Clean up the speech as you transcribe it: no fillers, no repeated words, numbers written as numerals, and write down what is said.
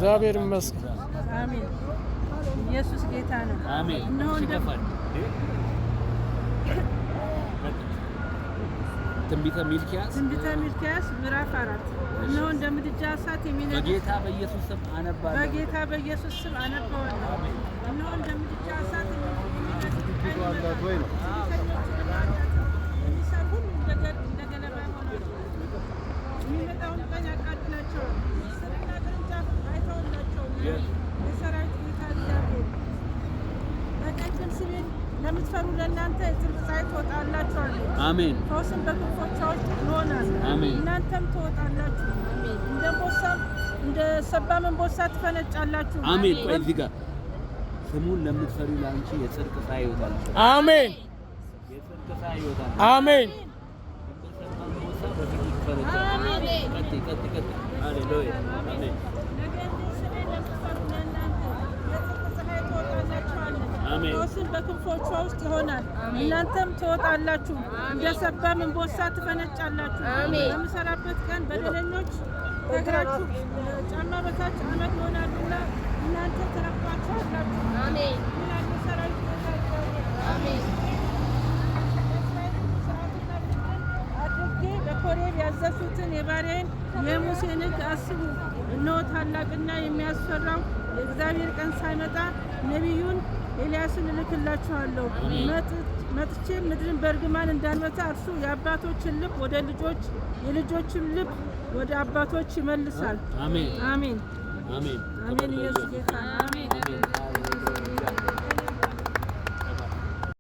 እግዚአብሔር ይመስገን። አሜን። ኢየሱስ ጌታ ነው። አሜን። ትንቢተ ሚልክያስ ምዕራፍ 4 እነሆ እንደ ምድጃ እሳት የሚነድ በጌታ በኢየሱስ ስም አነባለሁ። እነሆ እንደ ምድጃ እሳት የሚነድ የሚሰሩ ሁሉ እንደ ገለባ ይሆናሉ። የሚመጣውን ቀን ያቃጥላቸዋል። ስርና ቅርንጫፍ አይተውላቸውም። የሰራዊት ጌታ እግዚአብሔር በቀኝ ስሜን ለምትፈሩ ለእናንተ የጽድቅ ፀሐይ ትወጣላችኋለች። አሜን። ፈውስን በክንፎቿ ውስጥ ይሆናል። አሜን። እናንተም ትወጣላችሁ። አሜን። እንደ ሰባም አንበሳ ትፈነጫላችሁ። አሜን። ቆይ እዚህ ጋር ስሙን ለምትፈሩ ለአንቺ የጽድቅ ፀሐይ ይወጣል። አሜን። የጽድቅ ፀሐይ ይወጣል። አሜን። ቀጥ ሃሌሉያ አሜን። ፈውስን በክንፎቿ ውስጥ ይሆናል። እናንተም ትወጣላችሁ፣ እንደ ሰባም አንበሳ ትፈነጫላችሁ። በምሰራበት ቀን በደለኞች ከእግራችሁ ጫማ በታች አመድ ይሆናሉና እናንተ ትረግጧቸዋላችሁ። አሜን። አድርጌ በኮሬብ ያዘዝሁትን የባሪያዬን የሙሴን ሕግ አስቡ። እነሆ ታላቅና የሚያስፈራው የእግዚአብሔር ቀን ሳይመጣ ነቢዩን ኤልያስን እልክላችኋለሁ። መጥቼ ምድርን በእርግማን እንዳንመታ እርሱ የአባቶችን ልብ ወደ ልጆች የልጆችን ልብ ወደ አባቶች ይመልሳል። አሜን አሜን አሜን አሜን። ኢየሱስ ጌታ አሜን።